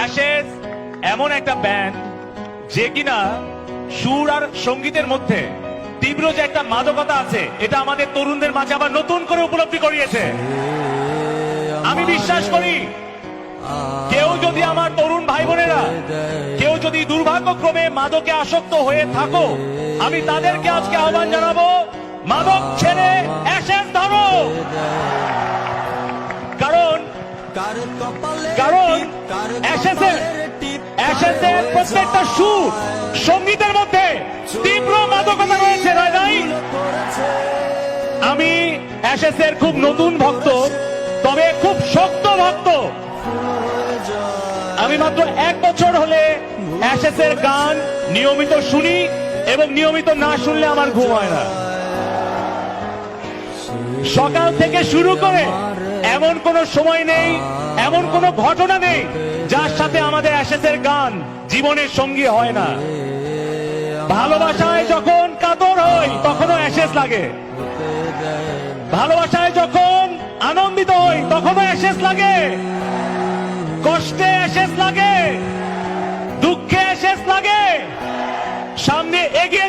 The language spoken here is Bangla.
অ্যাশেজ এমন একটা ব্যান্ড যে কিনা সুর আর সঙ্গীতের মধ্যে তীব্র যে একটা মাদকতা আছে, এটা আমাদের তরুণদের মাঝে আবার নতুন করে উপলব্ধি করিয়েছে। আমি বিশ্বাস করি কেউ যদি, আমার তরুণ ভাই বোনেরা, কেউ যদি দুর্ভাগ্যক্রমে মাদকে আসক্ত হয়ে থাকো, আমি তাদেরকে আজকে আহ্বান জানাবো, মাদক ছেড়ে অ্যাশেজ ধরো। কারণ অ্যাশেজের প্রত্যেকটা সুর সঙ্গীতের মধ্যে তীব্র মাদকতা রয়েছে। রায়, আমি অ্যাশেজের খুব নতুন ভক্ত, তবে খুব শক্ত ভক্ত। আমি মাত্র 1 বছর হলে অ্যাশেজের গান নিয়মিত শুনি, এবং নিয়মিত না শুনলে আমার ঘুম হয় না। সকাল থেকে শুরু করে এমন কোন সময় নেই, এমন কোন ঘটনা নেই যার সাথে আমাদের অ্যাশেজের গান জীবনের সঙ্গী হয় না। ভালোবাসায় যখন কাতর হই তখনও অ্যাশেজ লাগে, ভালোবাসায় যখন আনন্দিত হই তখনও অ্যাশেজ লাগে, কষ্টে অ্যাশেজ লাগে, দুঃখে অ্যাশেজ লাগে, সামনে এগিয়ে